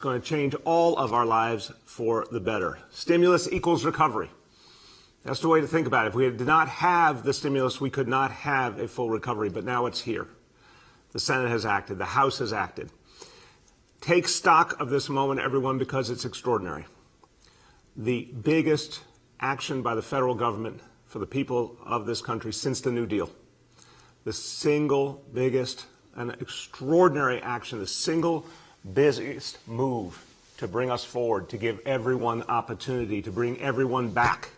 going to change all of our lives for the better. Stimulus equals recovery. That's the way to think about it. If we did not have the stimulus, we could not have a full recovery, but now it's here. The Senate has acted. The House has acted. Take stock of this moment, everyone, because it's extraordinary. The biggest action by the federal government for the people of this country since the New Deal. The single biggest and extraordinary action, the single busiest move to bring us forward, to give everyone opportunity, to bring everyone back.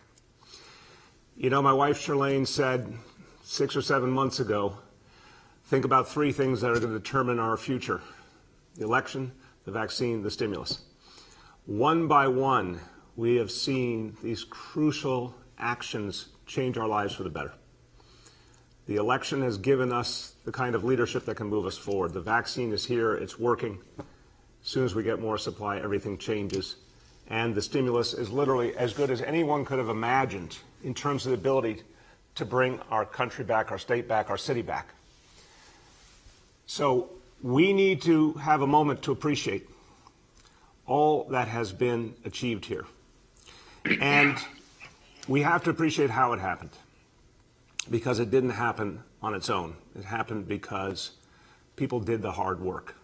You know, my wife Charlene said 6 or 7 months ago, think about 3 things that are going to determine our future: the election, the vaccine, the stimulus. One by one, we have seen these crucial actions change our lives for the better. The election has given us the kind of leadership that can move us forward. The vaccine is here, it's working. As soon as we get more supply, everything changes. And the stimulus is literally as good as anyone could have imagined in terms of the ability to bring our country back, our state back, our city back. So we need to have a moment to appreciate all that has been achieved here. And we have to appreciate how it happened, because it didn't happen on its own. It happened because people did the hard work.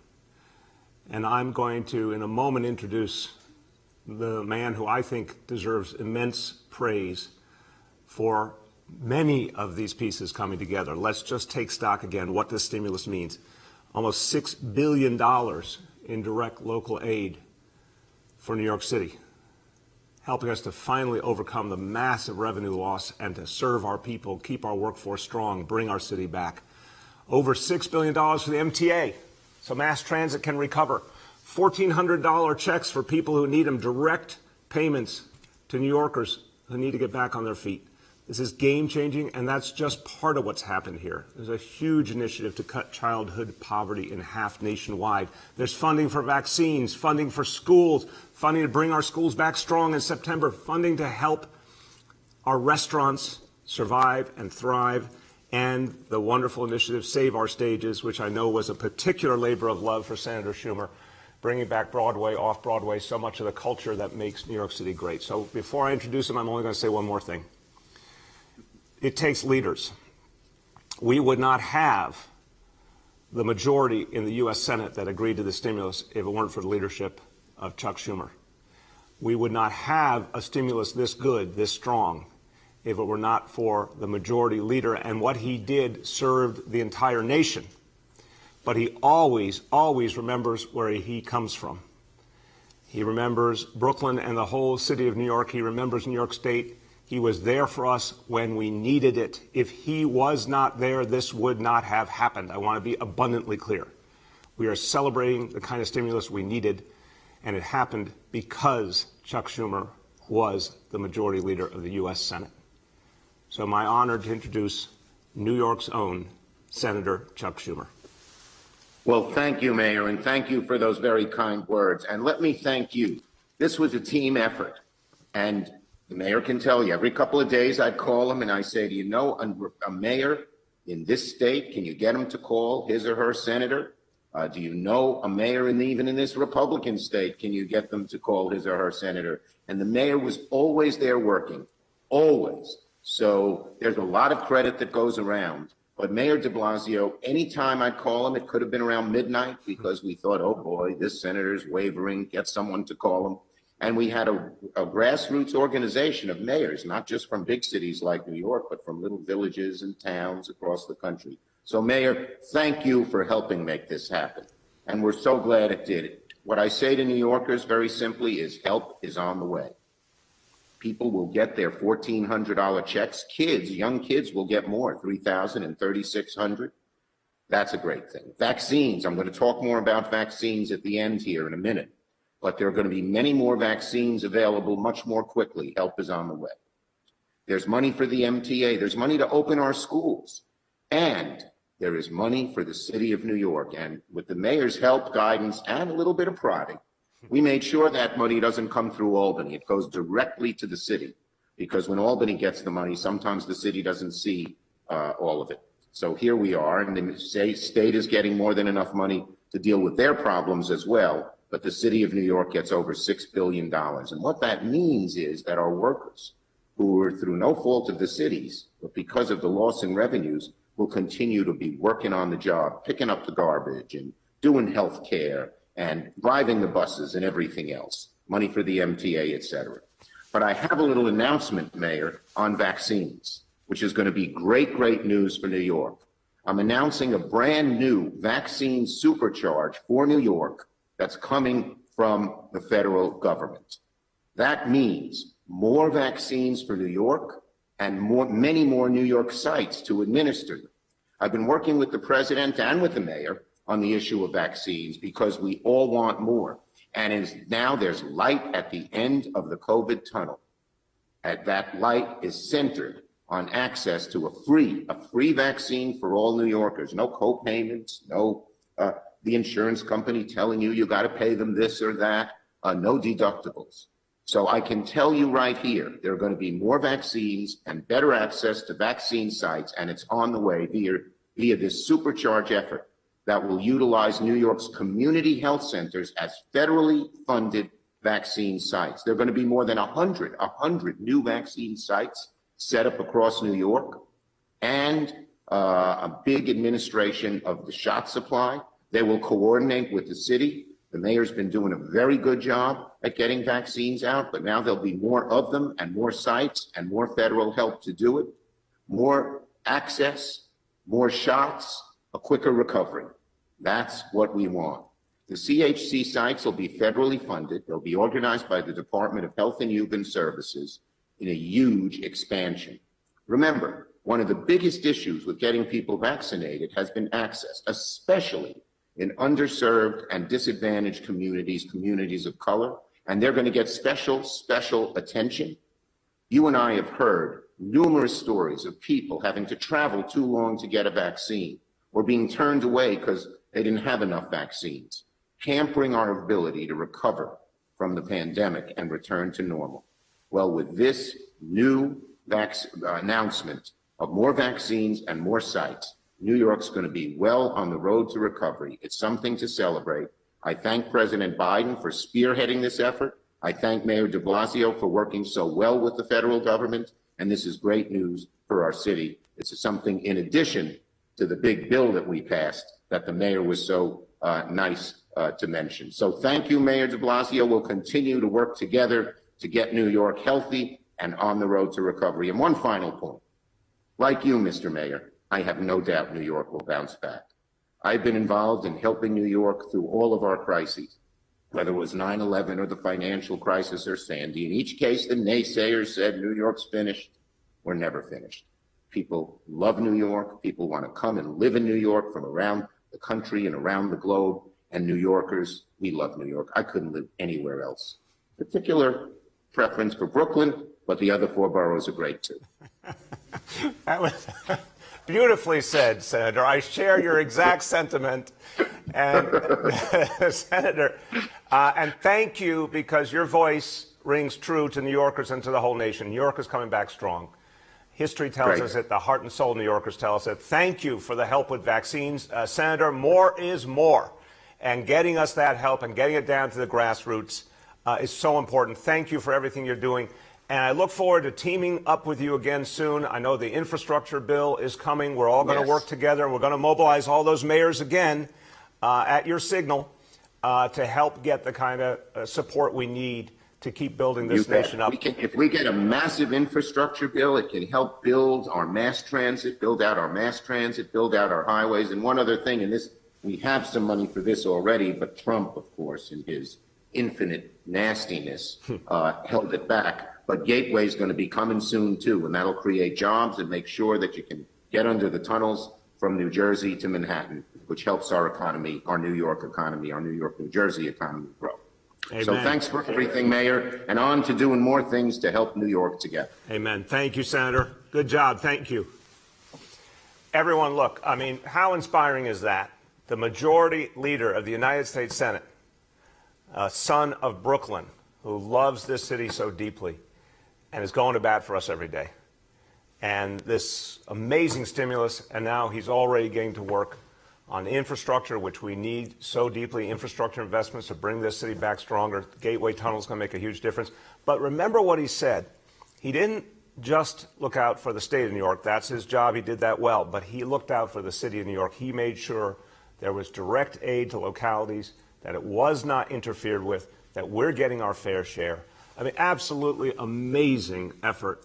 And I'm going to, in a moment, introduce the man who I think deserves immense praise for many of these pieces coming together. Let's just take stock again what this stimulus means. Almost $6 billion in direct local aid for New York City, helping us to finally overcome the massive revenue loss and to serve our people, keep our workforce strong, bring our city back. Over $6 billion for the MTA, so mass transit can recover. $1,400 checks for people who need them, direct payments to New Yorkers who need to get back on their feet. This is game-changing, and that's just part of what's happened here. There's a huge initiative to cut childhood poverty in half nationwide. There's funding for vaccines, funding for schools, funding to bring our schools back strong in September, funding to help our restaurants survive and thrive, and the wonderful initiative Save Our Stages, which I know was a particular labor of love for Senator Schumer, bringing back Broadway, off-Broadway, so much of the culture that makes New York City great. So before I introduce him, I'm only going to say one more thing. It takes leaders. We would not have the majority in the U.S. Senate that agreed to the stimulus if it weren't for the leadership of Chuck Schumer. We would not have a stimulus this good, this strong, if it were not for the majority leader, and what he did served the entire nation. But he always, always remembers where he comes from. He remembers Brooklyn and the whole city of New York. He remembers New York State. He was there for us when we needed it. If he was not there, this would not have happened. I want to be abundantly clear. We are celebrating the kind of stimulus we needed, and it happened because Chuck Schumer was the majority leader of the U.S. Senate. So my honor to introduce New York's own Senator Chuck Schumer. Well, thank you, Mayor, and thank you for those very kind words. And let me thank you. This was a team effort. And the mayor can tell you, every couple of days I'd call him and I say, do you know a mayor in this state? Can you get him to call his or her senator? Do you know a mayor even in this Republican state? Can you get them to call his or her senator? And the mayor was always there working, always. So there's a lot of credit that goes around. But Mayor de Blasio, anytime I'd call him, it could have been around midnight because we thought, oh boy, this senator's wavering, get someone to call him. And we had a grassroots organization of mayors, not just from big cities like New York, but from little villages and towns across the country. So Mayor, thank you for helping make this happen. And we're so glad it did. What I say to New Yorkers very simply is help is on the way. People will get their $1,400 checks. Kids, young kids will get more, $3,000 and $3,600. That's a great thing. Vaccines, I'm going to talk more about vaccines at the end here in a minute. But there are going to be many more vaccines available much more quickly. Help is on the way. There's money for the MTA. There's money to open our schools. And there is money for the city of New York. And with the mayor's help, guidance, and a little bit of prodding, we made sure that money doesn't come through Albany. It goes directly to the city. Because when Albany gets the money, sometimes the city doesn't see all of it. So here we are, and the state is getting more than enough money to deal with their problems as well. but the city of New York gets over $6 billion. And what that means is that our workers, who are through no fault of the cities, but because of the loss in revenues, will continue to be working on the job, picking up the garbage and doing health care and driving the buses and everything else, money for the MTA, et cetera. But I have a little announcement, Mayor, on vaccines, which is going to be great, great news for New York. I'm announcing a brand new vaccine supercharge for New York that's coming from the federal government. That means more vaccines for New York and many more New York sites to administer them. I've been working with the president and with the mayor on the issue of vaccines because we all want more. And now there's light at the end of the COVID tunnel. And that light is centered on access to a free vaccine for all New Yorkers. No co-payments, no the insurance company telling you got to pay them this or that, no deductibles. So I can tell you right here, there are going to be more vaccines and better access to vaccine sites, and it's on the way via this supercharge effort that will utilize New York's community health centers as federally funded vaccine sites. There are going to be more than 100 new vaccine sites set up across New York, and a big administration of the shot supply. They will coordinate with the city. The mayor's been doing a very good job at getting vaccines out, but now there'll be more of them and more sites and more federal help to do it. More access, more shots, a quicker recovery. That's what we want. The CHC sites will be federally funded. They'll be organized by the Department of Health and Human Services in a huge expansion. Remember, one of the biggest issues with getting people vaccinated has been access, especially in underserved and disadvantaged communities of color, and they're going to get special attention. You and I have heard numerous stories of people having to travel too long to get a vaccine or being turned away because they didn't have enough vaccines, hampering our ability to recover from the pandemic and return to normal. Well, with this new announcement of more vaccines and more sites, New York's going to be well on the road to recovery. It's something to celebrate. I thank President Biden for spearheading this effort. I thank Mayor de Blasio for working so well with the federal government. And this is great news for our city. It's something in addition to the big bill that we passed that the mayor was so nice to mention. So thank you, Mayor de Blasio. We'll continue to work together to get New York healthy and on the road to recovery. And one final point. Like you, Mr. Mayor, I have no doubt New York will bounce back. I've been involved in helping New York through all of our crises, whether it was 9/11 or the financial crisis or Sandy. In each case, the naysayers said New York's finished. We're never finished. People love New York. People want to come and live in New York from around the country and around the globe. And New Yorkers, we love New York. I couldn't live anywhere else. Particular preference for Brooklyn, but the other four boroughs are great too. That was beautifully said, Senator. I share your exact sentiment. And Senator, and thank you, because your voice rings true to New Yorkers and to the whole nation. New York is coming back strong. History tells us it. The heart and soul of New Yorkers tell us it. Thank you for the help with vaccines. Senator, more is more. And getting us that help and getting it down to the grassroots is so important. Thank you for everything you're doing. And I look forward to teaming up with you again soon. I know the infrastructure bill is coming. We're all going to work together. We're going to mobilize all those mayors again at your signal to help get the kind of support we need to keep building this nation up. If we get a massive infrastructure bill, it can help build our mass transit, build out our highways. And one other thing, and this, we have some money for this already, but Trump, of course, in his infinite nastiness, held it back. But Gateway is going to be coming soon, too, and that'll create jobs and make sure that you can get under the tunnels from New Jersey to Manhattan, which helps our economy, our New York economy, our New York, New Jersey economy grow. Amen. So thanks for everything, Mayor, and on to doing more things to help New York together. Amen. Thank you, Senator. Good job. Thank you. Everyone, look, I mean, how inspiring is that? The majority leader of the United States Senate, a son of Brooklyn, who loves this city so deeply and is going to bat for us every day. And this amazing stimulus, and now he's already getting to work on infrastructure, which we need so deeply, infrastructure investments to bring this city back stronger. The Gateway Tunnel is going to make a huge difference. But remember what he said. He didn't just look out for the state of New York. That's his job. He did that well. But he looked out for the city of New York. He made sure there was direct aid to localities, that it was not interfered with, that we're getting our fair share. I mean, absolutely amazing effort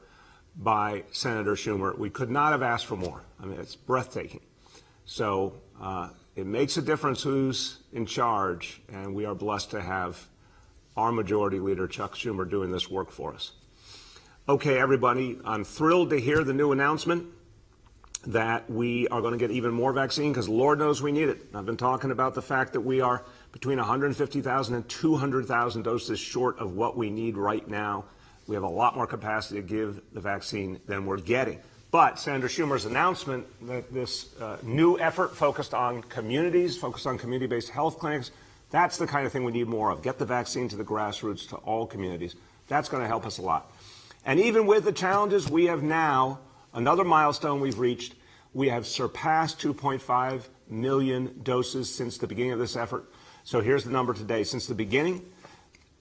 by Senator Schumer. We could not have asked for more. I mean, it's breathtaking. So it makes a difference who's in charge, and we are blessed to have our majority leader, Chuck Schumer, doing this work for us. Okay, everybody, I'm thrilled to hear the new announcement that we are going to get even more vaccine, because Lord knows we need it. I've been talking about the fact that we are between 150,000 and 200,000 doses short of what we need right now. We have a lot more capacity to give the vaccine than we're getting. But Senator Schumer's announcement that this new effort focused on communities, focused on community-based health clinics, that's the kind of thing we need more of. Get the vaccine to the grassroots, to all communities. That's going to help us a lot. And even with the challenges, we have now, another milestone we've reached, we have surpassed 2.5 million doses since the beginning of this effort. So here's the number today. Since the beginning,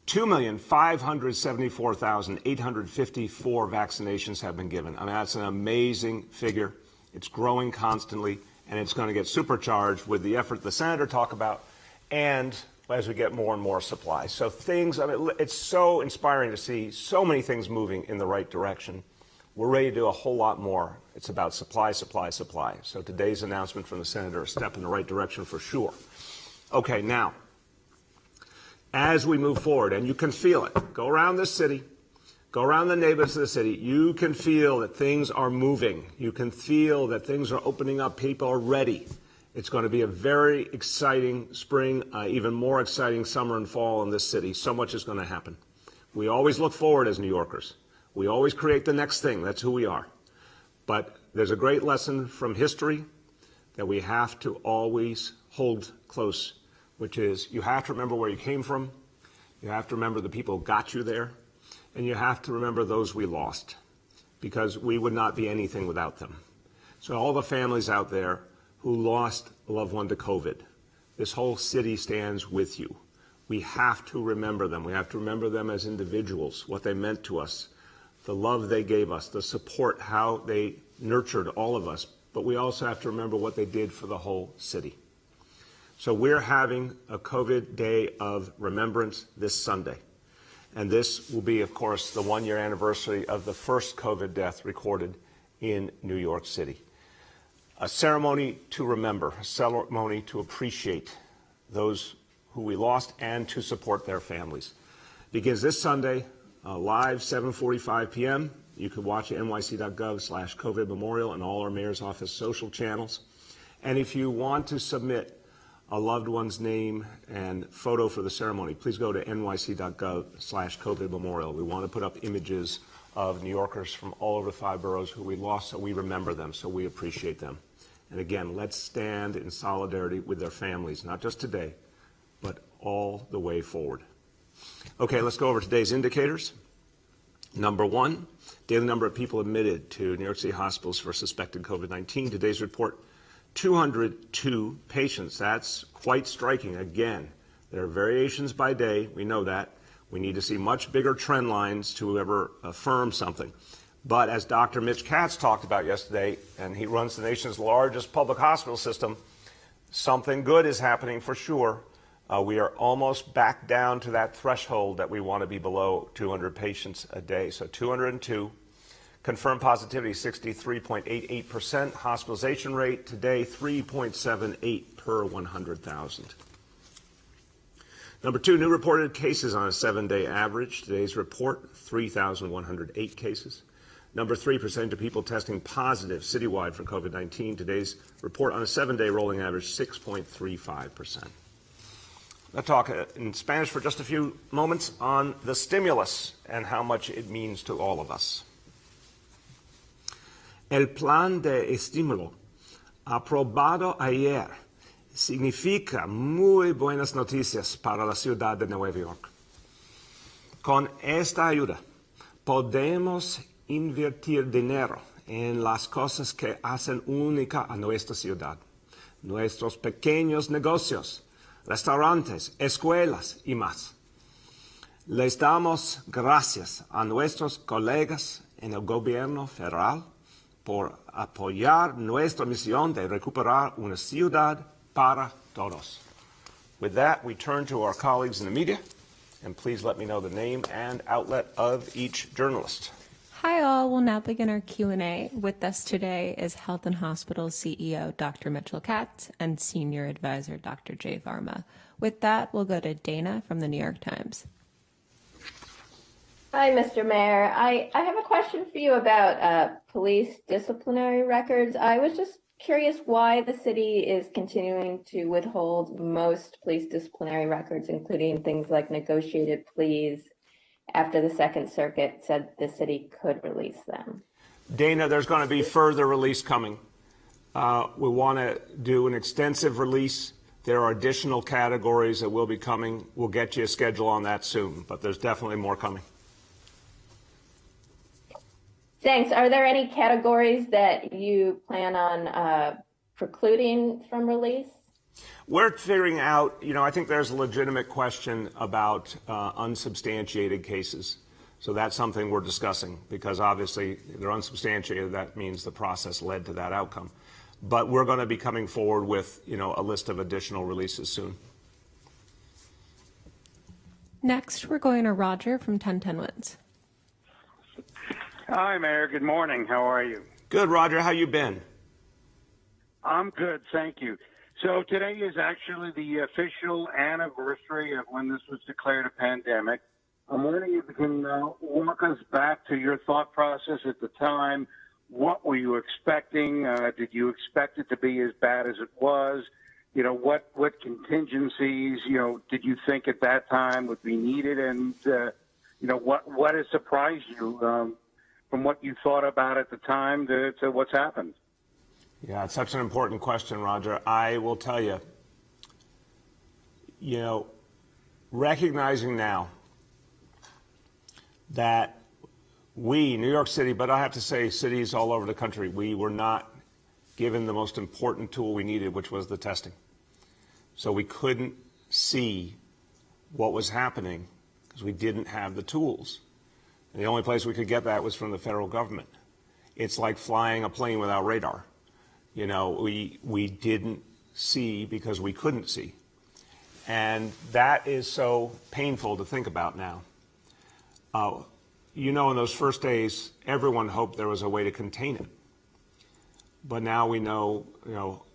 2,574,854 vaccinations have been given. I mean, that's an amazing figure. It's growing constantly, and it's going to get supercharged with the effort the senator talked about, and as we get more and more supplies. So things, I mean, it's so inspiring to see so many things moving in the right direction. We're ready to do a whole lot more. It's about supply, supply, supply. So today's announcement from the senator, a step in the right direction for sure. Okay, now, as we move forward, and you can feel it, go around this city, go around the neighborhoods of the city, you can feel that things are moving. You can feel that things are opening up. People are ready. It's going to be a very exciting spring, even more exciting summer and fall in this city. So much is going to happen. We always look forward as New Yorkers. We always create the next thing. That's who we are. But there's a great lesson from history that we have to always hold close, which is you have to remember where you came from, you have to remember the people who got you there, and you have to remember those we lost, because we would not be anything without them. So all the families out there who lost a loved one to COVID, this whole city stands with you. We have to remember them. We have to remember them as individuals, what they meant to us, the love they gave us, the support, how they nurtured all of us. But we also have to remember what they did for the whole city. So we're having a COVID Day of Remembrance this Sunday. And this will be, of course, the one-year anniversary of the first COVID death recorded in New York City. A ceremony to remember, a ceremony to appreciate those who we lost and to support their families. Begins this Sunday, live 7:45 p.m. You can watch at nyc.gov/COVID Memorial and all our mayor's office social channels. And if you want to submit a loved one's name and photo for the ceremony, please go to nyc.gov/COVID Memorial. We want to put up images of New Yorkers from all over the 5 boroughs who we lost, so we remember them, so we appreciate them. And again, let's stand in solidarity with their families, not just today, but all the way forward. Okay, let's go over today's indicators. Number one, daily number of people admitted to New York City hospitals for suspected COVID-19. Today's report, 202 patients. That's quite striking. Again, there are variations by day. We know that. We need to see much bigger trend lines to ever affirm something. But as Dr. Mitch Katz talked about yesterday, and he runs the nation's largest public hospital system, something good is happening for sure. We are almost back down to that threshold that we want to be below 200 patients a day. So 202. Confirmed positivity, 63.88%. Hospitalization rate today, 3.78 per 100,000. Number two, new reported cases on a 7-day average. Today's report, 3,108 cases. Number three, percentage of people testing positive citywide for COVID-19. Today's report on a 7-day rolling average, 6.35%. Let's talk in Spanish for just a few moments on the stimulus and how much it means to all of us. El plan de estímulo aprobado ayer significa muy buenas noticias para la ciudad de Nueva York. Con esta ayuda podemos invertir dinero en las cosas que hacen única a nuestra ciudad. nuestros pequeños negocios, restaurantes, escuelas y más. Les damos gracias a nuestros colegas en el gobierno federal por apoyar nuestra misión de recuperar una ciudad para todos. With that, we turn to our colleagues in the media, and please let me know the name and outlet of each journalist. Hi all, we'll now begin our Q&A. With us today is Health and Hospitals CEO Dr. Mitchell Katz and Senior Advisor Dr. Jay Varma. With that, we'll go to Dana from the New York Times. Hi, Mr. Mayor. I have a question for you about police disciplinary records. I was just curious why the city is continuing to withhold most police disciplinary records, including things like negotiated pleas, after the Second Circuit said the city could release them. Dana, there's going to be further release coming. We want to do an extensive release. There are additional categories that will be coming. We'll get you a schedule on that soon, but there's definitely more coming. Thanks. Are there any categories that you plan on precluding from release? We're figuring out, I think there's a legitimate question about unsubstantiated cases. So that's something we're discussing because obviously if they're unsubstantiated. That means the process led to that outcome. But we're going to be coming forward with, a list of additional releases soon. Next, we're going to Roger from 1010 Wins. Hi, Mayor. Good morning. How are you? Good, Roger. How you been? I'm good, thank you. So today is actually the official anniversary of when this was declared a pandemic. I'm wondering if you can walk us back to your thought process at the time. What were you expecting? Did you expect it to be as bad as it was? What contingencies, did you think at that time would be needed? And, what has surprised you from what you thought about at the time to what's happened? Yeah, it's such an important question, Roger. I will tell you, recognizing now that we, New York City, but I have to say cities all over the country, we were not given the most important tool we needed, which was the testing. So we couldn't see what was happening because we didn't have the tools. And the only place we could get that was from the federal government. It's like flying a plane without radar. We didn't see because we couldn't see. And that is so painful to think about now. In those first days, everyone hoped there was a way to contain it. But now we know,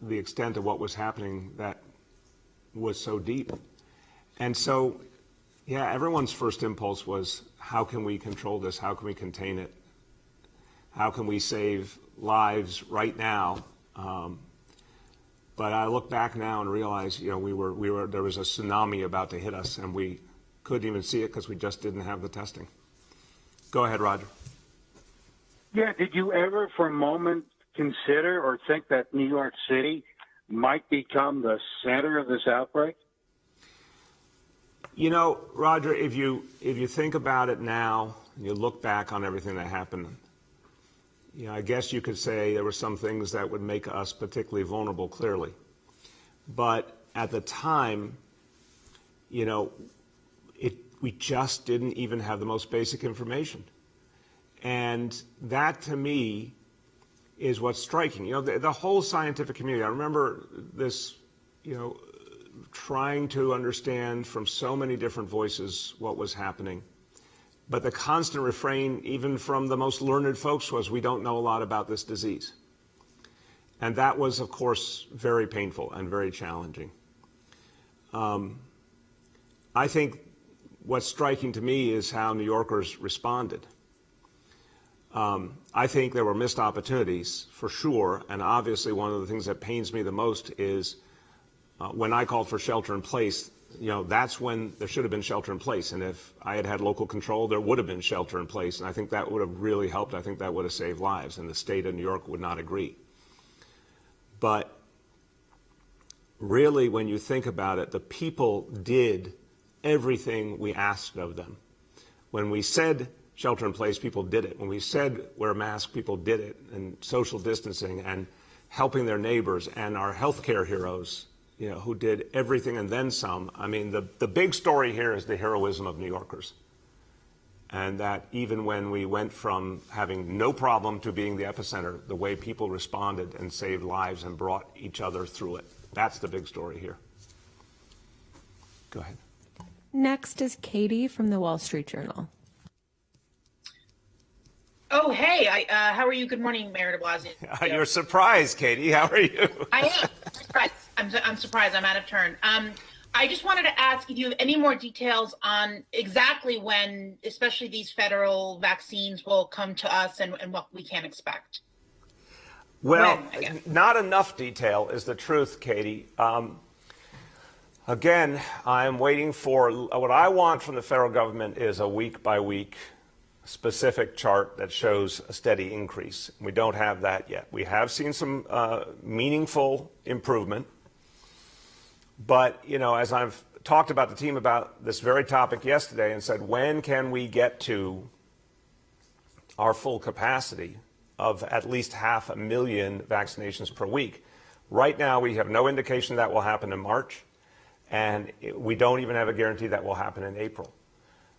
the extent of what was happening that was so deep. And so, yeah, everyone's first impulse was, how can we control this? How can we contain it? How can we save lives right now? But I look back now and realize, there was a tsunami about to hit us, and we couldn't even see it because we just didn't have the testing. Go ahead, Roger. Yeah, did you ever for a moment consider or think that New York City might become the center of this outbreak? Roger, if you think about it now, and you look back on everything that happened, I guess you could say there were some things that would make us particularly vulnerable, clearly. But at the time, we just didn't even have the most basic information. And that, to me, is what's striking. The whole scientific community, I remember this, trying to understand from so many different voices what was happening. But the constant refrain, even from the most learned folks, was we don't know a lot about this disease. And that was, of course, very painful and very challenging. I think what's striking to me is how New Yorkers responded. I think there were missed opportunities, for sure, and obviously one of the things that pains me the most is when I called for shelter in place, that's when there should have been shelter in place. And if I had had local control, there would have been shelter in place. And I think that would have really helped. I think that would have saved lives. And the state of New York would not agree. But really, when you think about it, the people did everything we asked of them. When we said shelter in place, people did it. When we said wear a mask, people did it. And social distancing and helping their neighbors, and our healthcare heroes, who did everything and then some. I mean, the big story here is the heroism of New Yorkers. And that even when we went from having no problem to being the epicenter, the way people responded and saved lives and brought each other through it. That's the big story here. Go ahead. Next is Katie from the Wall Street Journal. Oh, hey, how are you? Good morning, Mayor de Blasio. You're surprised, Katie. How are you? I am surprised. I'm surprised. I'm out of turn. I just wanted to ask if you have any more details on exactly when, especially these federal vaccines, will come to us and what we can expect. Well, not enough detail is the truth, Katie. Again, I'm waiting for what I want from the federal government is a week-by-week specific chart that shows a steady increase. We don't have that yet. We have seen some meaningful improvement. But, as I've talked about the team about this very topic yesterday and said, when can we get to our full capacity of at least 500,000 vaccinations per week? Right now, we have no indication that will happen in March, and we don't even have a guarantee that will happen in April.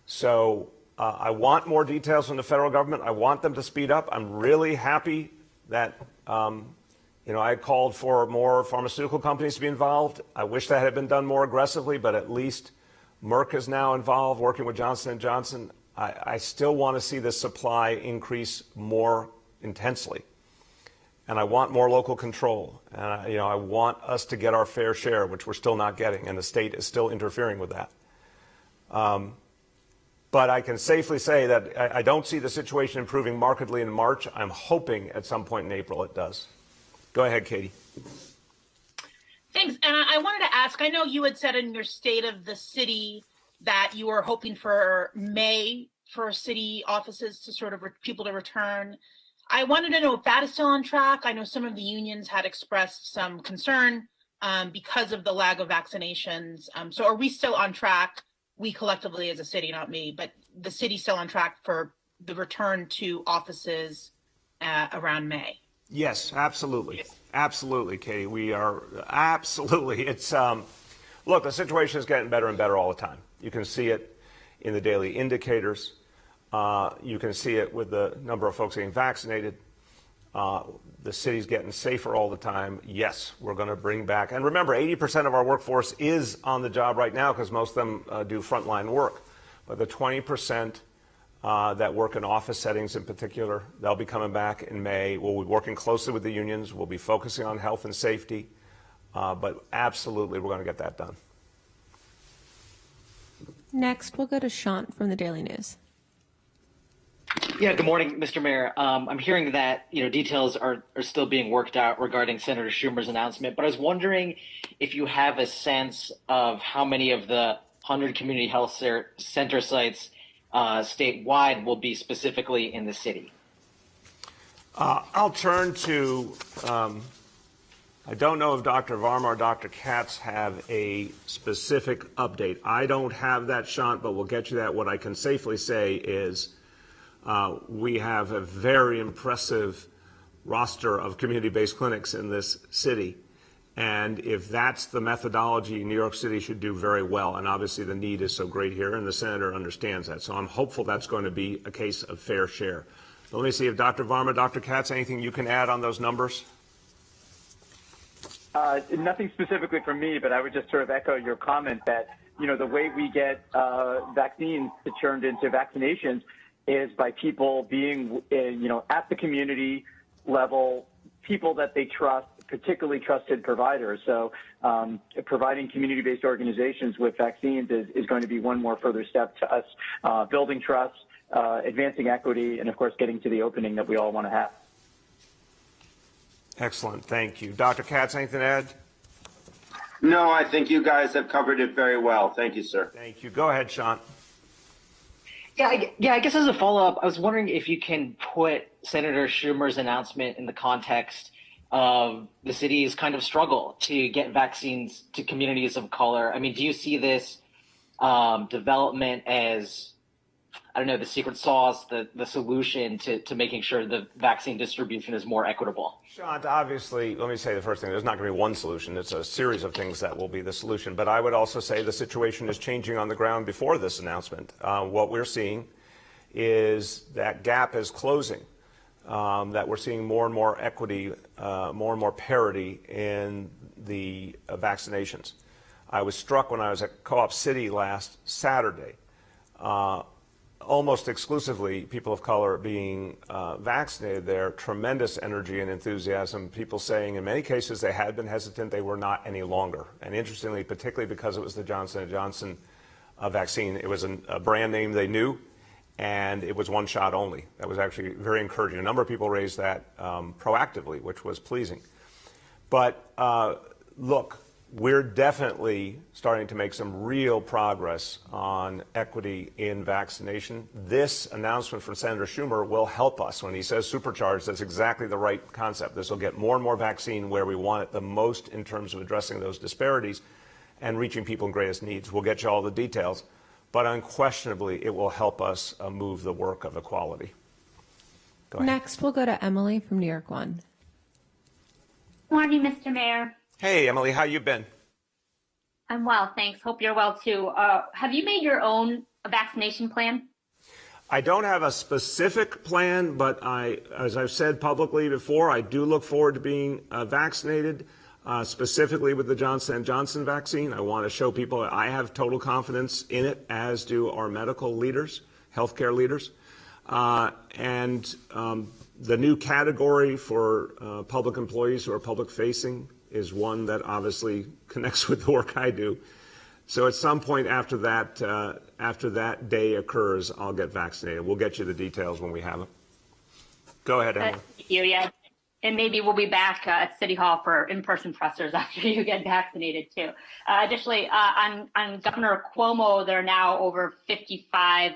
So I want more details from the federal government. I want them to speed up. I'm really happy that I called for more pharmaceutical companies to be involved. I wish that had been done more aggressively, but at least Merck is now involved, working with Johnson & Johnson. I still want to see the supply increase more intensely. And I want more local control. And, I want us to get our fair share, which we're still not getting, and the state is still interfering with that. But I can safely say that I don't see the situation improving markedly in March. I'm hoping at some point in April it does. Go ahead, Katie. Thanks. And I wanted to ask, I know you had said in your State of the City that you were hoping for May for city offices to sort of people to return. I wanted to know if that is still on track. I know some of the unions had expressed some concern because of the lag of vaccinations. So are we still on track? We collectively as a city, not me, but the city's still on track for the return to offices around May? Yes, absolutely. Absolutely, Katie. We are absolutely. It's look, the situation is getting better and better all the time. You can see it in the daily indicators. You can see it with the number of folks getting vaccinated. The city's getting safer all the time. Yes, we're going to bring back. And remember, 80% of our workforce is on the job right now because most of them do frontline work. But the 20% that work in office settings in particular, they'll be coming back in May. We'll be working closely with the unions. We'll be focusing on health and safety. But absolutely, we're going to get that done. Next, we'll go to Shant from the Daily News. Yeah, good morning, Mr. Mayor. I'm hearing that details are still being worked out regarding Senator Schumer's announcement, but I was wondering if you have a sense of how many of the 100 community health center sites statewide will be specifically in the city. I'll turn to, I don't know if Dr. Varma or Dr. Katz have a specific update. I don't have that, Shant, but we'll get you that. What I can safely say is we have a very impressive roster of community-based clinics in this city. And if that's the methodology, New York City should do very well. And obviously the need is so great here, and the senator understands that. So I'm hopeful that's going to be a case of fair share. So let me see if Dr. Varma, Dr. Katz, anything you can add on those numbers? Nothing specifically from me, but I would just sort of echo your comment that, the way we get vaccines turned into vaccinations is by people being, at the community level, people that they trust, particularly trusted providers. So providing community-based organizations with vaccines is going to be one more further step to us building trust, advancing equity, and, of course, getting to the opening that we all want to have. Excellent. Thank you. Dr. Katz, anything to add? No, I think you guys have covered it very well. Thank you, sir. Thank you. Go ahead, Sean. I guess as a follow-up, I was wondering if you can put Senator Schumer's announcement in the context of the city's kind of struggle to get vaccines to communities of color. I mean, do you see this development as I don't know, the secret sauce, the solution to making sure the vaccine distribution is more equitable? Sean, obviously, let me say the first thing, there's not going to be one solution. It's a series of things that will be the solution. But I would also say the situation is changing on the ground before this announcement. What we're seeing is that gap is closing, that we're seeing more and more equity, more and more parity in the vaccinations. I was struck when I was at Co-op City last Saturday. Almost exclusively people of color being vaccinated there, tremendous energy and enthusiasm, people saying in many cases they had been hesitant, they were not any longer. And interestingly, particularly because it was the Johnson & Johnson vaccine, it was a brand name they knew, and it was one shot only. That was actually very encouraging. A number of people raised that proactively, which was pleasing. But look, we're definitely starting to make some real progress on equity in vaccination. This announcement from Senator Schumer will help us. When he says supercharged, that's exactly the right concept. This will get more and more vaccine where we want it the most in terms of addressing those disparities and reaching people in greatest needs. We'll get you all the details, but unquestionably it will help us move the work of equality. Go ahead. Next, we'll go to Emily from New York One. Morning, Mr. Mayor. Hey, Emily, how you been? I'm well, thanks. Hope you're well too. Have you made your own vaccination plan? I don't have a specific plan, but as I've said publicly before, I do look forward to being vaccinated, specifically with the Johnson & Johnson vaccine. I want to show people I have total confidence in it, as do our medical leaders, healthcare leaders. And the new category for public employees who are public facing is one that obviously connects with the work I do. So at some point after that day occurs, I'll get vaccinated. We'll get you the details when we have them. Go ahead, Emily. Thank you, yeah. And maybe we'll be back at City Hall for in-person pressers after you get vaccinated too. Additionally, on Governor Cuomo, there are now over 55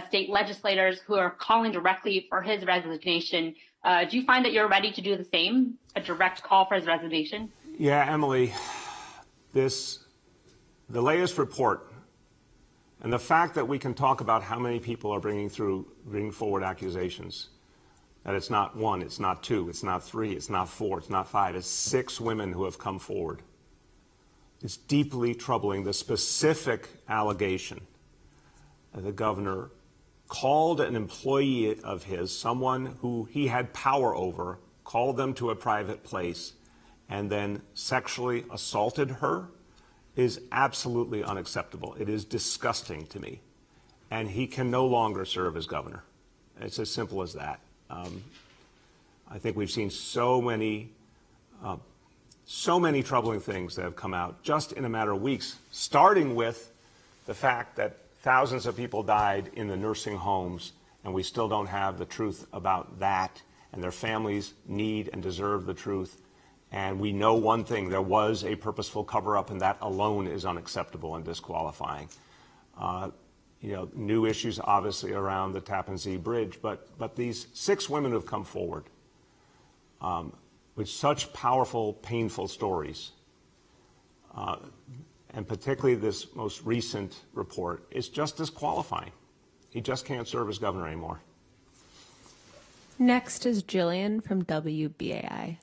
state legislators who are calling directly for his resignation. Do you find that you're ready to do the same, a direct call for his resignation? Yeah, Emily, the latest report and the fact that we can talk about how many people are bringing forward accusations, that it's not one, it's not two, it's not three, it's not four, it's not five, it's 6 women who have come forward. It's deeply troubling. The specific allegation that the governor called an employee of his, someone who he had power over, called them to a private place, and then sexually assaulted her is absolutely unacceptable. It is disgusting to me. And he can no longer serve as governor. It's as simple as that. I think we've seen so many troubling things that have come out just in a matter of weeks, starting with the fact that thousands of people died in the nursing homes, and we still don't have the truth about that, and their families need and deserve the truth. And we know one thing, there was a purposeful cover-up, and that alone is unacceptable and disqualifying. New issues obviously around the Tappan Zee Bridge, but these 6 women who have come forward with such powerful, painful stories, and particularly this most recent report, is just disqualifying. He just can't serve as governor anymore. Next is Jillian from WBAI.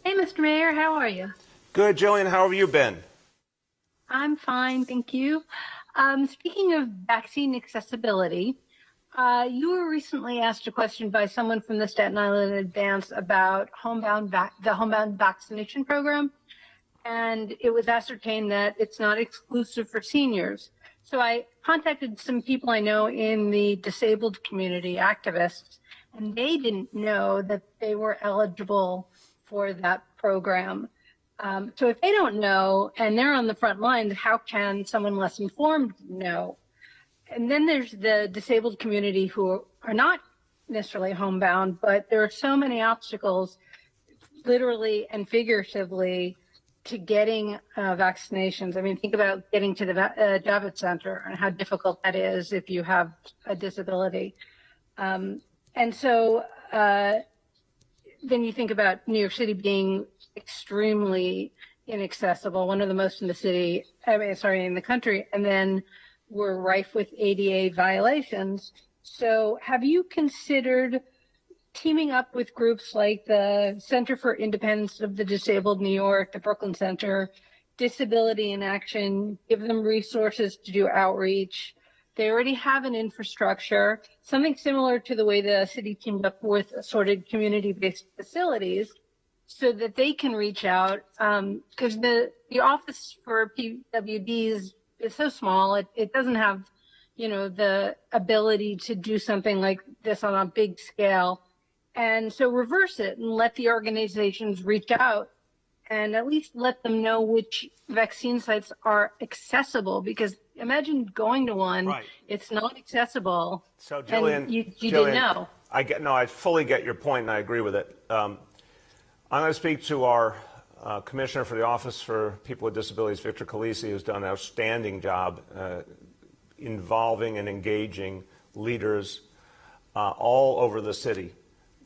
Hey, Mr. Mayor, how are you? Good, Jillian. How have you been? I'm fine, thank you. Speaking of vaccine accessibility, you were recently asked a question by someone from the Staten Island Advance about the homebound vaccination program, and it was ascertained that it's not exclusive for seniors. So I contacted some people I know in the disabled community, activists, and they didn't know that they were eligible for that program. So if they don't know and they're on the front lines, how can someone less informed know? And then there's the disabled community who are not necessarily homebound, but there are so many obstacles, literally and figuratively, to getting vaccinations. I mean, think about getting to the Javits Center and how difficult that is if you have a disability. And so then you think about New York City being extremely inaccessible, one of the most in the city, in the country. And then were rife with ADA violations. So have you considered teaming up with groups like the Center for Independence of the Disabled New York, the Brooklyn Center, Disability in Action, give them resources to do outreach? They already have an infrastructure, something similar to the way the city teamed up with assorted community-based facilities, so that they can reach out. Because the office for PWDs is so small, it doesn't have, the ability to do something like this on a big scale. And so reverse it and let the organizations reach out and at least let them know which vaccine sites are accessible, because imagine going to one, Right. It's not accessible. So Jillian, and you Jillian, didn't know. I fully get your point and I agree with it. I'm going to speak to our Commissioner for the Office for People with Disabilities, Victor Calisi, who's done an outstanding job involving and engaging leaders all over the city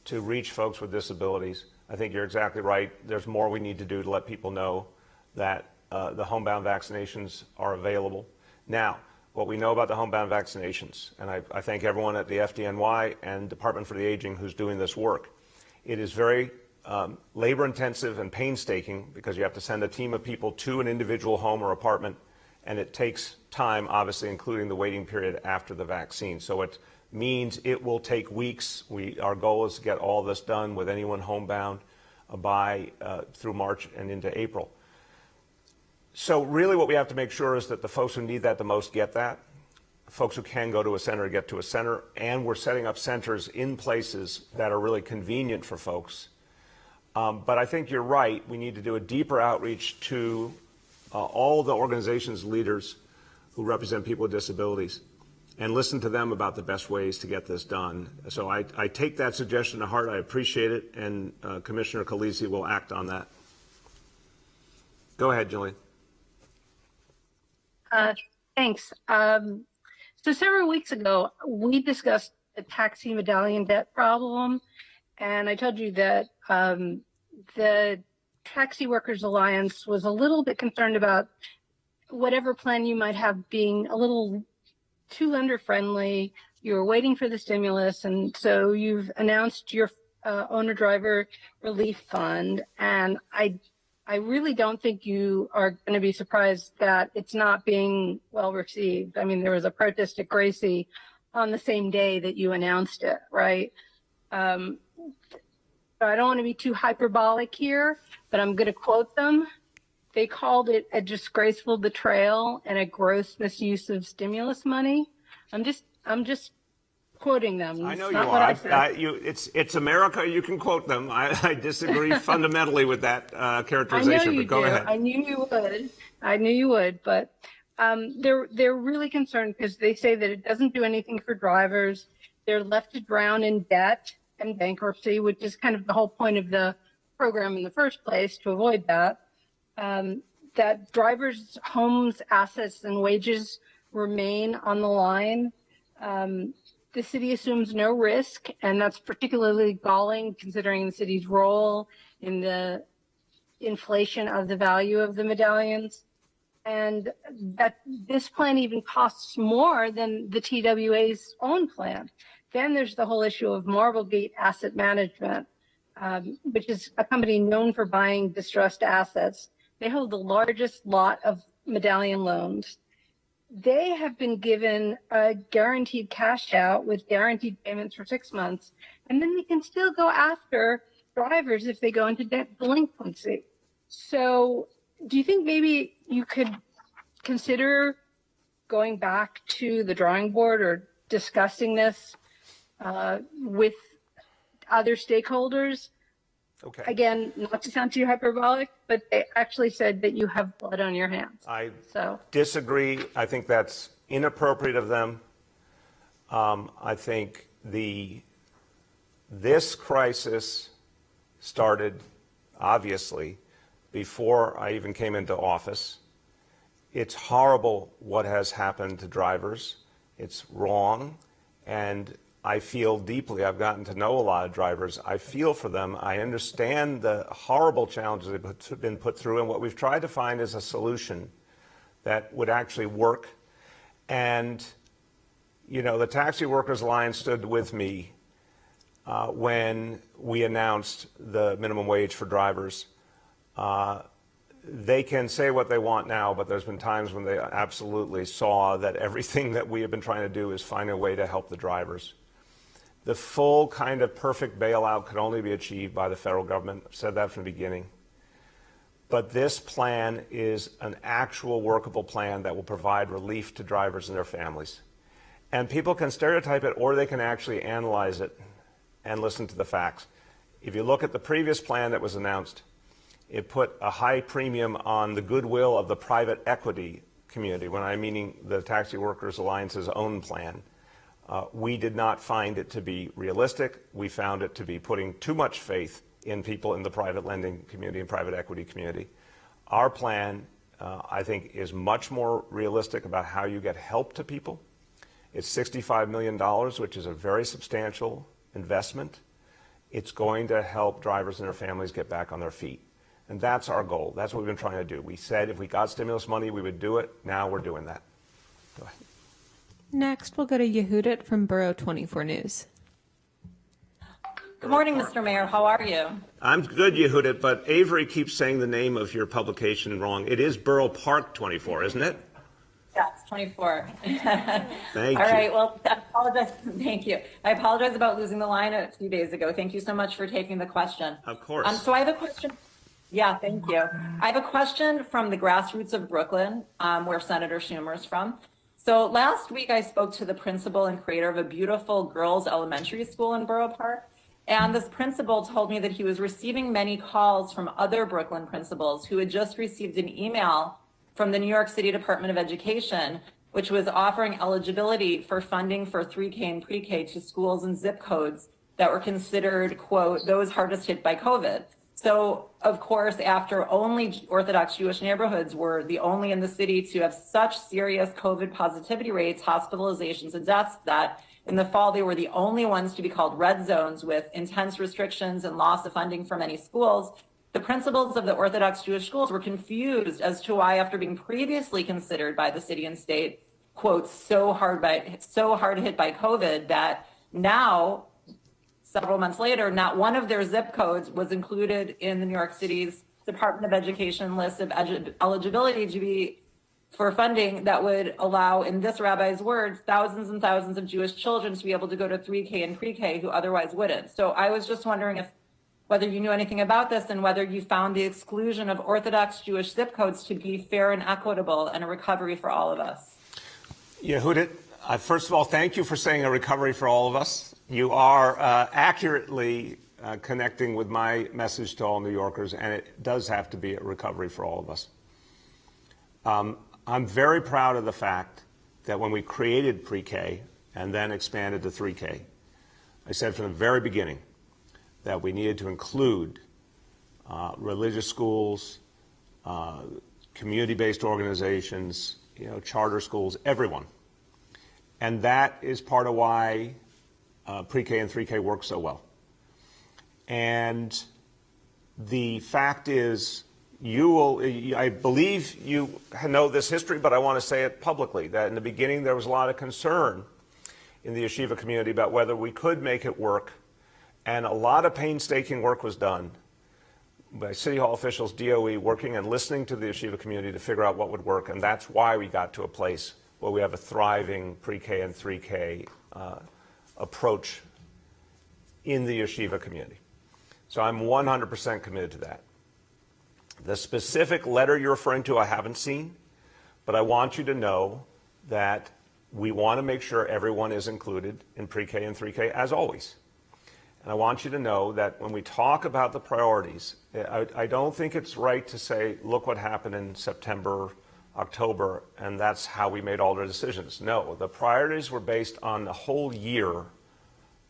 to reach folks with disabilities. I think you're exactly right. There's more we need to do to let people know that the homebound vaccinations are available. Now, what we know about the homebound vaccinations, and I thank everyone at the FDNY and Department for the Aging who's doing this work. It is very labor intensive and painstaking because you have to send a team of people to an individual home or apartment, and it takes time, obviously, including the waiting period after the vaccine. So it means it will take weeks. Our goal is to get all this done with anyone homebound by through March and into April. So really what we have to make sure is that the folks who need that the most get that. Folks who can go to a center get to a center, and we're setting up centers in places that are really convenient for folks. But I think you're right. We need to do a deeper outreach to all the organizations, leaders who represent people with disabilities, and listen to them about the best ways to get this done. So I take that suggestion to heart. I appreciate it, and Commissioner Calisi will act on that. Go ahead, Jillian. Thanks. So several weeks ago, we discussed the taxi medallion debt problem, and I told you that the Taxi Workers Alliance was a little bit concerned about whatever plan you might have being a little too lender friendly. You were waiting for the stimulus, and so you've announced your owner driver relief fund, and I really don't think you are going to be surprised that it's not being well received. I mean, there was a protest at Gracie on the same day that you announced it, right? So I don't want to be too hyperbolic here, but I'm going to quote them. They called it a disgraceful betrayal and a gross misuse of stimulus money. I'm just quoting them. I know you are. It's America. You can quote them. I disagree fundamentally with that characterization. I know you but go do. ahead. I knew you would. But they're really concerned because they say that it doesn't do anything for drivers. They're left to drown in debt and bankruptcy, which is kind of the whole point of the program in the first place, to avoid that. That drivers' homes, assets, and wages remain on the line. The city assumes no risk, and that's particularly galling considering the city's role in the inflation of the value of the medallions. And that this plan even costs more than the TWA's own plan. Then there's the whole issue of Marblegate Asset Management, which is a company known for buying distressed assets. They hold the largest lot of medallion loans. They have been given a guaranteed cash out with guaranteed payments for 6 months, and then they can still go after drivers if they go into debt delinquency. So do you think maybe you could consider going back to the drawing board or discussing this with other stakeholders? Okay. Again, not to sound too hyperbolic, but they actually said that you have blood on your hands. I disagree. I think that's inappropriate of them. I think this crisis started, obviously, before I even came into office. It's horrible what has happened to drivers. It's wrong, and I feel deeply. I've gotten to know a lot of drivers. I feel for them. I understand the horrible challenges they've been put through, and what we've tried to find is a solution that would actually work And, you know, the Taxi Workers Alliance stood with me when we announced the minimum wage for drivers. They can say what they want now, but there's been times when they absolutely saw that everything that we have been trying to do is find a way to help the drivers. The full kind of perfect bailout could only be achieved by the federal government. I've said that from the beginning. But this plan is an actual workable plan that will provide relief to drivers and their families. And people can stereotype it, or they can actually analyze it and listen to the facts. If you look at the previous plan that was announced, it put a high premium on the goodwill of the private equity community, when I'm meaning the Taxi Workers Alliance's own plan. We did not find it to be realistic. We found it to be putting too much faith in people in the private lending community and private equity community. Our plan, I think, is much more realistic about how you get help to people. It's $65 million, which is a very substantial investment. It's going to help drivers and their families get back on their feet. And that's our goal. That's what we've been trying to do. We said if we got stimulus money, we would do it. Now we're doing that. Go ahead. Next, we'll go to Yehudit from Borough 24 News. Good morning, Mr. Mayor. How are you? I'm good, Yehudit, but Avery keeps saying the name of your publication wrong. It is Borough Park 24, isn't it? Yes, 24. Thank you. All right. Well, I apologize. Thank you. I apologize about losing the line a few days ago. Thank you so much for taking the question. Of course. So I have a question. Yeah, thank you. I have a question from the grassroots of Brooklyn, where Senator Schumer is from. So last week, I spoke to the principal and creator of a beautiful girls' elementary school in Borough Park. And this principal told me that he was receiving many calls from other Brooklyn principals who had just received an email from the New York City Department of Education, which was offering eligibility for funding for 3K and pre-K to schools and zip codes that were considered, quote, those hardest hit by COVID. So, of course, after only Orthodox Jewish neighborhoods were the only in the city to have such serious COVID positivity rates, hospitalizations, and deaths, that in the fall, they were the only ones to be called red zones with intense restrictions and loss of funding for many schools. The principals of the Orthodox Jewish schools were confused as to why, after being previously considered by the city and state, quote, so hard hit by COVID, that now, several months later, not one of their zip codes was included in the New York City's Department of Education list of eligibility to be for funding that would allow, in this rabbi's words, thousands and thousands of Jewish children to be able to go to 3K and pre-K who otherwise wouldn't. So I was just wondering whether you knew anything about this and whether you found the exclusion of Orthodox Jewish zip codes to be fair and equitable and a recovery for all of us. Yehudit, first of all, thank you for saying a recovery for all of us. You are accurately connecting with my message to all New Yorkers, and it does have to be a recovery for all of us. I'm very proud of the fact that when we created pre-K and then expanded to 3K, I said from the very beginning that we needed to include religious schools, community-based organizations, charter schools, everyone. And that is part of why pre-K and 3K work so well. And the fact is, I believe you know this history, but I want to say it publicly, that in the beginning there was a lot of concern in the yeshiva community about whether we could make it work. And a lot of painstaking work was done by City Hall officials, DOE, working and listening to the yeshiva community to figure out what would work. And that's why we got to a place where we have a thriving pre-K and 3K approach in the yeshiva community. So I'm 100% committed to that. The specific letter you're referring to, I haven't seen, but I want you to know that we want to make sure everyone is included in pre-K and 3K, as always. And I want you to know that when we talk about the priorities, I don't think it's right to say, look what happened in September, October, and that's how we made all the decisions. No, the priorities were based on a whole year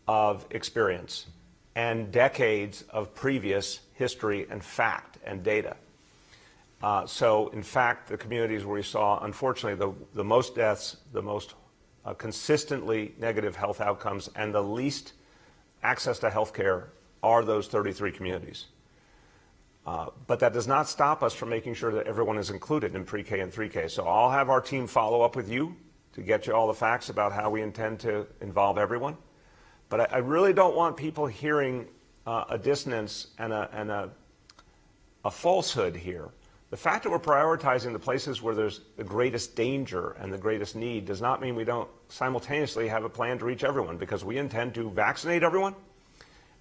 of experience and decades of previous history and fact and data. So, in fact, the communities where we saw, unfortunately, the most deaths, the most consistently negative health outcomes, and the least access to health care are those 33 communities. But that does not stop us from making sure that everyone is included in pre-K and 3K. So I'll have our team follow up with you to get you all the facts about how we intend to involve everyone. But I really don't want people hearing a dissonance and a falsehood here. The fact that we're prioritizing the places where there's the greatest danger and the greatest need does not mean we don't simultaneously have a plan to reach everyone, because we intend to vaccinate everyone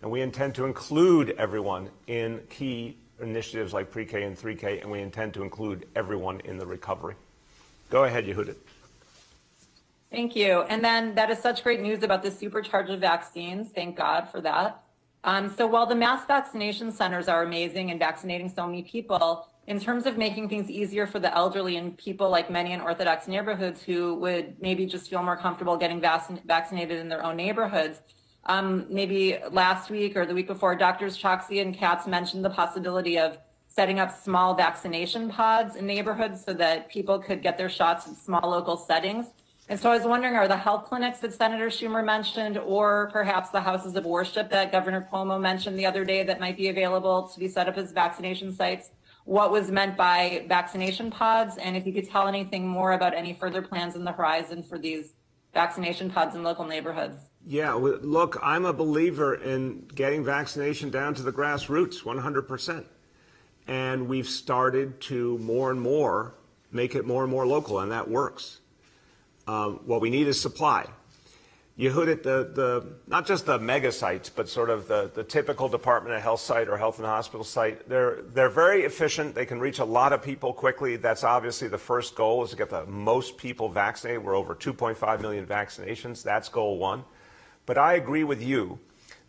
and we intend to include everyone in key initiatives like pre-K and 3K, and we intend to include everyone in the recovery. Go ahead, Yehudit. Thank you. And then that is such great news about the supercharge of vaccines. Thank God for that. So while the mass vaccination centers are amazing and vaccinating so many people, in terms of making things easier for the elderly and people like many in Orthodox neighborhoods who would maybe just feel more comfortable getting vaccinated in their own neighborhoods, maybe last week or the week before, Doctors Choksi and Katz mentioned the possibility of setting up small vaccination pods in neighborhoods so that people could get their shots in small local settings. And so I was wondering, are the health clinics that Senator Schumer mentioned, or perhaps the houses of worship that Governor Cuomo mentioned the other day that might be available to be set up as vaccination sites, what was meant by vaccination pods? And if you could tell anything more about any further plans on the horizon for these vaccination pods in local neighborhoods. Yeah, look, I'm a believer in getting vaccination down to the grassroots, 100%. And we've started to more and more make it more and more local, and that works. What we need is supply. Yehudit, not just the mega sites, but sort of the typical Department of Health site or Health and Hospital site, they're very efficient. They can reach a lot of people quickly. That's obviously the first goal, is to get the most people vaccinated. We're over 2.5 million vaccinations. That's goal one. But I agree with you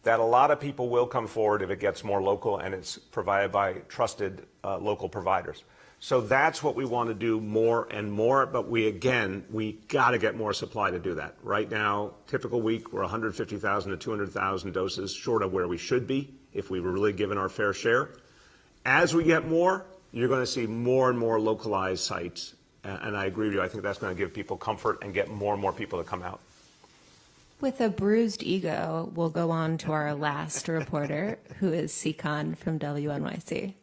that a lot of people will come forward if it gets more local and it's provided by trusted local providers. So that's what we want to do more and more, but we got to get more supply to do that. Right now, typical week, we're 150,000 to 200,000 doses short of where we should be if we were really given our fair share. As we get more, you're going to see more and more localized sites, and I agree with you. I think that's going to give people comfort and get more and more people to come out. With a bruised ego, we'll go on to our last reporter, who is Sikan from WNYC.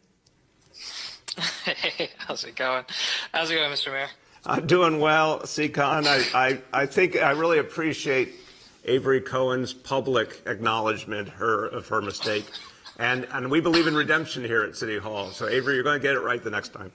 Hey, how's it going? How's it going, Mr. Mayor? I'm doing well, Sikan. I think I really appreciate Avery Cohen's public acknowledgement of her mistake. And we believe in redemption here at City Hall. So, Avery, you're going to get it right the next time.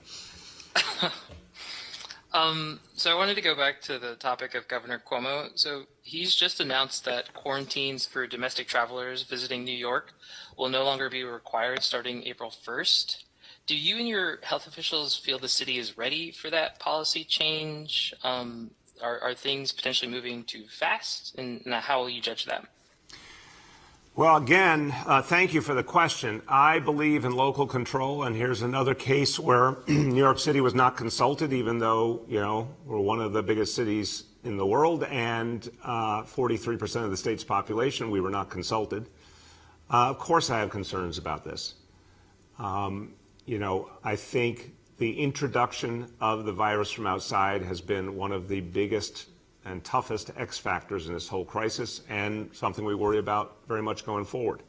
So I wanted to go back to the topic of Governor Cuomo. So he's just announced that quarantines for domestic travelers visiting New York will no longer be required starting April 1st. Do you and your health officials feel the city is ready for that policy change? Are things potentially moving too fast? And how will you judge that? Well, again, thank you for the question. I believe in local control, and here's another case where New York City was not consulted, even though, we're one of the biggest cities in the world and 43% of the state's population, we were not consulted. Of course, I have concerns about this. I think the introduction of the virus from outside has been one of the biggest and toughest X factors in this whole crisis, and something we worry about very much going forward.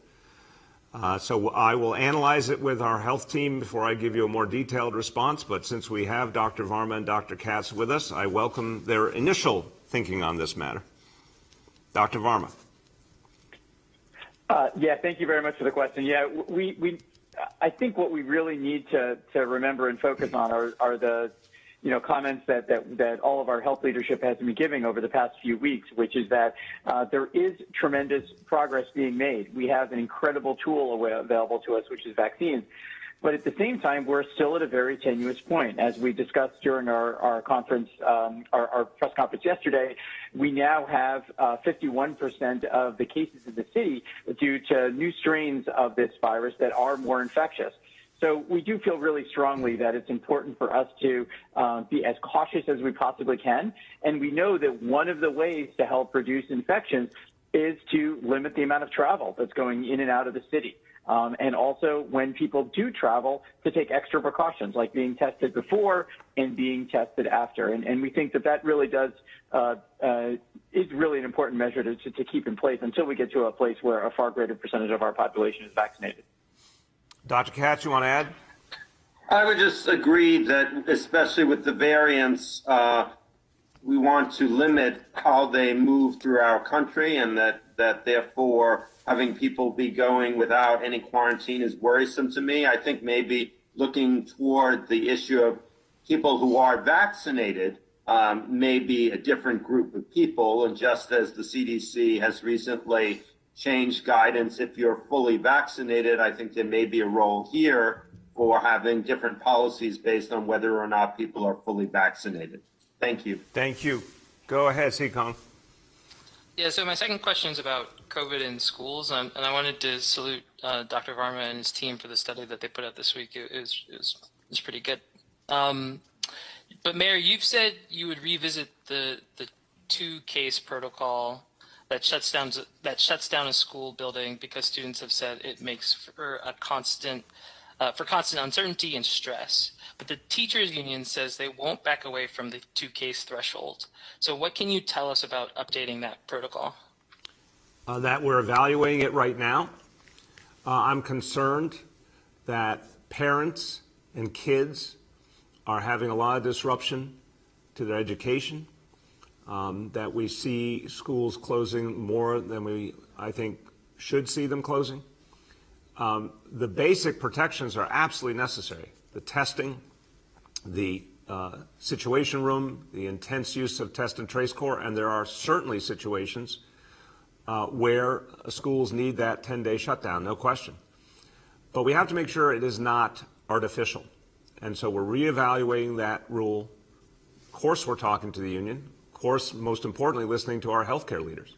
So I will analyze it with our health team before I give you a more detailed response, but since we have Dr. Varma and Dr. Katz with us, I welcome their initial thinking on this matter. Dr. Varma. Thank you very much for the question. I think what we really need to remember and focus on are the comments that all of our health leadership has been giving over the past few weeks, which is that there is tremendous progress being made. We have an incredible tool available to us, which is vaccines. But at the same time, we're still at a very tenuous point. As we discussed during our conference, our press conference yesterday, we now have 51% of the cases in the city due to new strains of this virus that are more infectious. So we do feel really strongly that it's important for us to be as cautious as we possibly can. And we know that one of the ways to help reduce infections is to limit the amount of travel that's going in and out of the city. And also, when people do travel, to take extra precautions, like being tested before and being tested after. And we think that really does is really an important measure to keep in place until we get to a place where a far greater percentage of our population is vaccinated. Dr. Katz, you want to add? I would just agree that, especially with the variants, we want to limit how they move through our country, and that therefore having people be going without any quarantine is worrisome to me. I think maybe looking toward the issue of people who are vaccinated may be a different group of people. And just as the CDC has recently changed guidance, if you're fully vaccinated, I think there may be a role here for having different policies based on whether or not people are fully vaccinated. Thank you. Thank you. Go ahead, Seekong. Yeah, so my second question is about COVID in schools, and I wanted to salute Dr. Varma and his team for the study that they put out this week. It was pretty good. But Mayor, you've said you would revisit the 2-case protocol that shuts down a school building because students have said it makes for constant uncertainty and stress. But the teachers union says they won't back away from the 2-case threshold. So what can you tell us about updating that protocol? That we're evaluating it right now. I'm concerned that parents and kids are having a lot of disruption to their education, that we see schools closing more than we, I think, should see them closing. The basic protections are absolutely necessary. The testing, the situation room, the intense use of test and trace core, and there are certainly situations where schools need that 10-day shutdown, no question. But we have to make sure it is not artificial. And so we're reevaluating that rule. Of course, we're talking to the union. Of course, most importantly, listening to our healthcare leaders.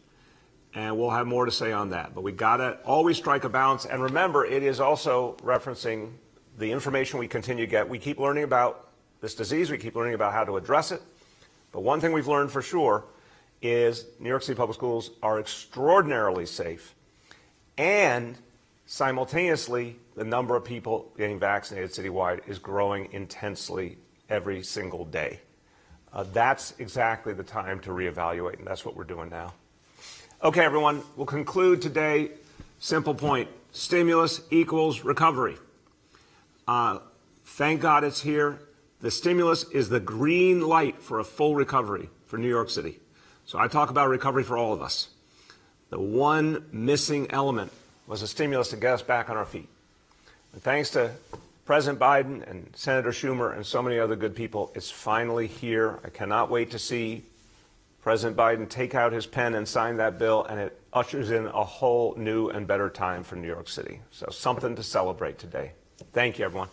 And we'll have more to say on that. But we got to always strike a balance. And remember, it is also referencing the information we continue to get. We keep learning about this disease. We keep learning about how to address it. But one thing we've learned for sure is New York City public schools are extraordinarily safe. And simultaneously, the number of people getting vaccinated citywide is growing intensely every single day. That's exactly the time to reevaluate, and that's what we're doing now. Okay, everyone, we'll conclude today. Simple point. Stimulus equals recovery. Thank God it's here. The stimulus is the green light for a full recovery for New York City. So I talk about recovery for all of us. The one missing element was a stimulus to get us back on our feet. And thanks to President Biden and Senator Schumer and so many other good people, it's finally here. I cannot wait to see President Biden take out his pen and sign that bill, and it ushers in a whole new and better time for New York City. So something to celebrate today. Thank you, everyone.